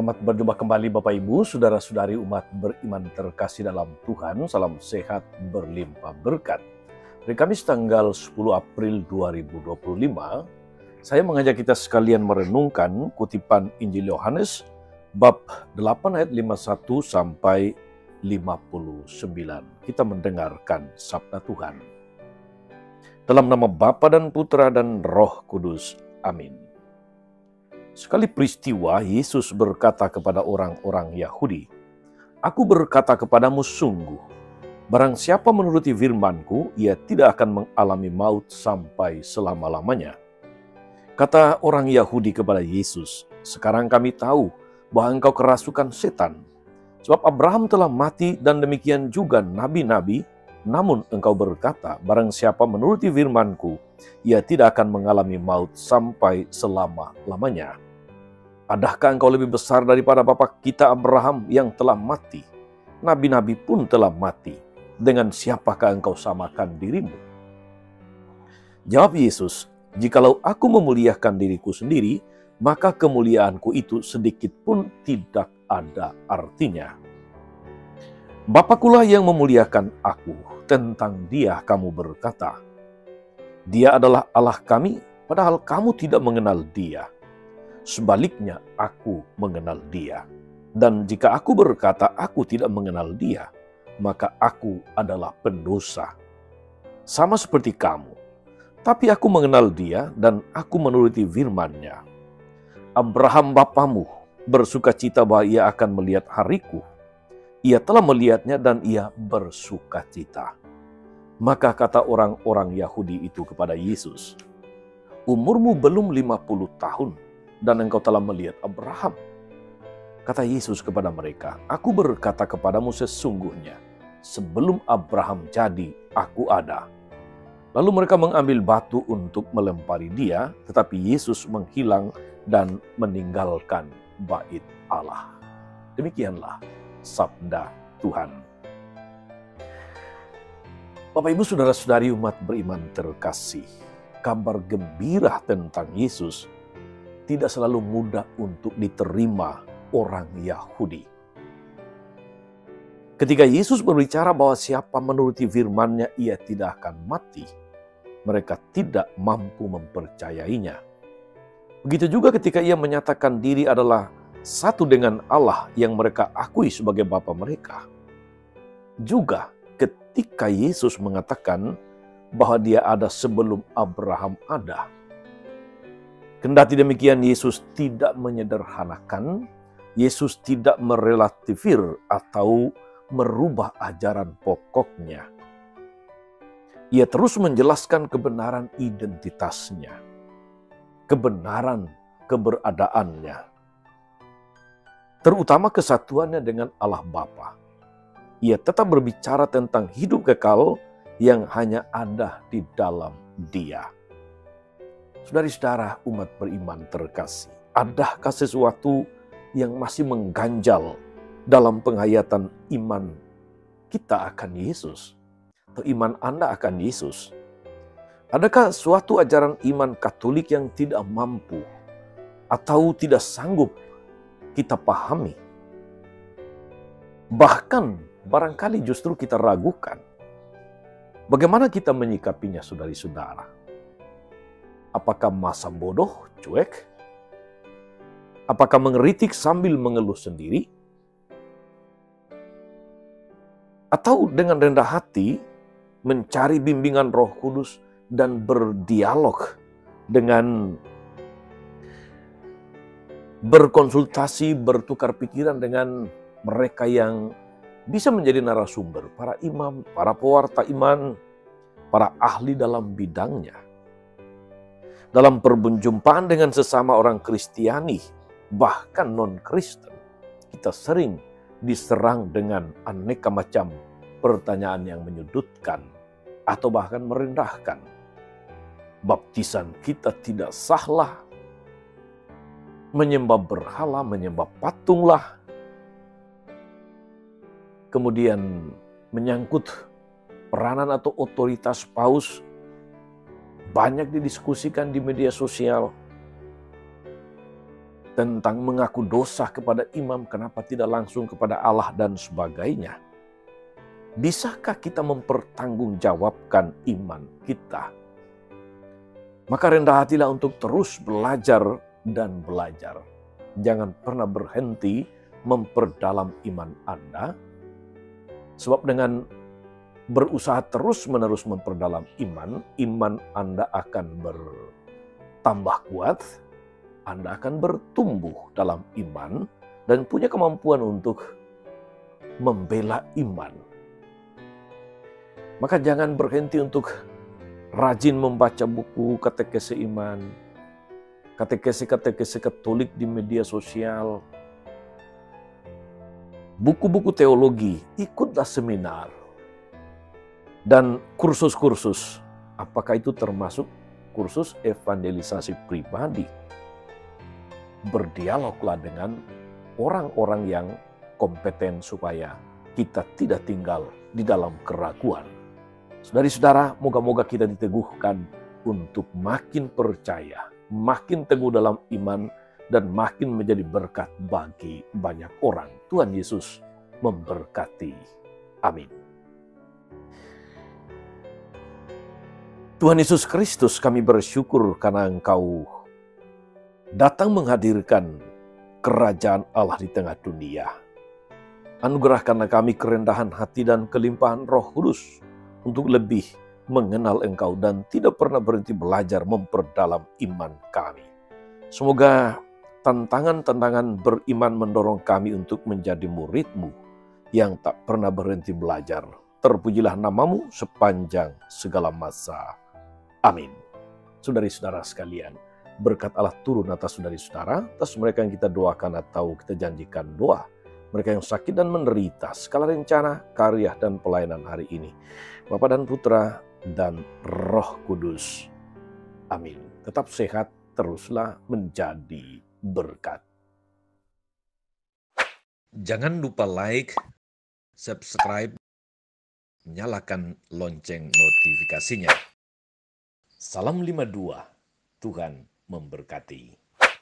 Selamat berjumpa kembali Bapak Ibu, Saudara-saudari umat beriman terkasih dalam Tuhan. Salam sehat berlimpah berkat. Hari Kamis tanggal 10 April 2025, saya mengajak kita sekalian merenungkan kutipan Injil Yohanes bab 8 ayat 51 sampai 59. Kita mendengarkan sabda Tuhan. Dalam nama Bapa dan Putra dan Roh Kudus. Amin. Sekali peristiwa, Yesus berkata kepada orang-orang Yahudi, "Aku berkata kepadamu sungguh, barang siapa menuruti firman-Ku, ia tidak akan mengalami maut sampai selama-lamanya." Kata orang Yahudi kepada Yesus, "Sekarang kami tahu bahwa engkau kerasukan setan. Sebab Abraham telah mati dan demikian juga nabi-nabi, namun engkau berkata, barang siapa menuruti firman-Ku, ia tidak akan mengalami maut sampai selama-lamanya. Adakah engkau lebih besar daripada bapa kita Abraham yang telah mati? Nabi-nabi pun telah mati. Dengan siapakah engkau samakan dirimu?" Jawab Yesus, "Jikalau aku memuliakan diriku sendiri, maka kemuliaanku itu sedikit pun tidak ada artinya. Bapakulah yang memuliakan aku, tentang Dia kamu berkata, Dia adalah Allah kami, padahal kamu tidak mengenal Dia. Sebaliknya, aku mengenal Dia. Dan jika aku berkata aku tidak mengenal Dia, maka aku adalah pendosa. Sama seperti kamu. Tapi aku mengenal Dia dan aku menuruti firman-Nya. Abraham bapamu bersukacita bahwa ia akan melihat hariku. Ia telah melihatnya dan ia bersukacita." Maka kata orang-orang Yahudi itu kepada Yesus, "Umurmu belum 50 tahun. Dan engkau telah melihat Abraham." Kata Yesus kepada mereka, "Aku berkata kepadamu sesungguhnya, sebelum Abraham jadi, aku ada." Lalu mereka mengambil batu untuk melempari Dia, tetapi Yesus menghilang dan meninggalkan bait Allah. Demikianlah sabda Tuhan. Bapak Ibu saudara-saudari umat beriman terkasih, kabar gembira tentang Yesus tidak selalu mudah untuk diterima orang Yahudi. Ketika Yesus berbicara bahwa siapa menuruti firman-Nya ia tidak akan mati, mereka tidak mampu mempercayainya. Begitu juga ketika ia menyatakan diri adalah satu dengan Allah yang mereka akui sebagai Bapa mereka. Juga ketika Yesus mengatakan bahwa Dia ada sebelum Abraham ada. Kendati demikian, Yesus tidak menyederhanakan, Yesus tidak merelativir atau merubah ajaran pokoknya. Ia terus menjelaskan kebenaran identitasnya, kebenaran keberadaannya, terutama kesatuannya dengan Allah Bapa. Ia tetap berbicara tentang hidup kekal yang hanya ada di dalam Dia. Saudari-saudara umat beriman terkasih, adakah sesuatu yang masih mengganjal dalam penghayatan iman kita akan Yesus? Atau iman Anda akan Yesus? Adakah suatu ajaran iman Katolik yang tidak mampu atau tidak sanggup kita pahami? Bahkan barangkali justru kita ragukan. Bagaimana kita menyikapinya, saudari-saudara? Apakah masa bodoh, cuek? Apakah mengeritik sambil mengeluh sendiri? Atau dengan rendah hati mencari bimbingan Roh Kudus dan berdialog dengan berkonsultasi, bertukar pikiran dengan mereka yang bisa menjadi narasumber, para imam, para pewarta iman, para ahli dalam bidangnya. Dalam perjumpaan dengan sesama orang Kristiani, bahkan non-Kristen, kita sering diserang dengan aneka macam pertanyaan yang menyudutkan atau bahkan merendahkan. Baptisan kita tidak sahlah, menyembah berhala, menyembah patunglah. Kemudian menyangkut peranan atau otoritas paus, banyak didiskusikan di media sosial. tentang mengaku dosa kepada imam, kenapa tidak langsung kepada Allah dan sebagainya. Bisakah kita mempertanggungjawabkan iman kita? Maka rendah hatilah untuk terus belajar dan belajar. Jangan pernah berhenti memperdalam iman Anda, sebab dengan berusaha terus-menerus memperdalam iman Anda akan bertambah kuat, Anda akan bertumbuh dalam iman dan punya kemampuan untuk membela iman. Maka jangan berhenti untuk rajin membaca buku katekese iman, katekese Katolik di media sosial, buku-buku teologi, ikutlah seminar, dan kursus-kursus. Apakah itu termasuk kursus evangelisasi pribadi? Berdialoglah dengan orang-orang yang kompeten supaya kita tidak tinggal di dalam keraguan. Saudari-saudara, moga-moga kita diteguhkan untuk makin percaya, makin teguh dalam iman, dan makin menjadi berkat bagi banyak orang. Tuhan Yesus memberkati. Amin. Tuhan Yesus Kristus, kami bersyukur karena Engkau datang menghadirkan kerajaan Allah di tengah dunia. Anugerahkanlah kami kerendahan hati dan kelimpahan Roh Kudus untuk lebih mengenal Engkau dan tidak pernah berhenti belajar memperdalam iman kami. Semoga tantangan-tantangan beriman mendorong kami untuk menjadi murid-Mu yang tak pernah berhenti belajar. Terpujilah nama-Mu sepanjang segala masa. Amin. Saudari-saudara sekalian, berkat Allah turun atas saudari-saudara, atas mereka yang kita doakan atau kita janjikan doa, mereka yang sakit dan menderita, segala rencana, karya, dan pelayanan hari ini. Bapa dan Putra dan Roh Kudus. Amin. Tetap sehat, teruslah menjadi berkat. Jangan lupa like, subscribe, nyalakan lonceng notifikasinya. Salam 52, Tuhan memberkati.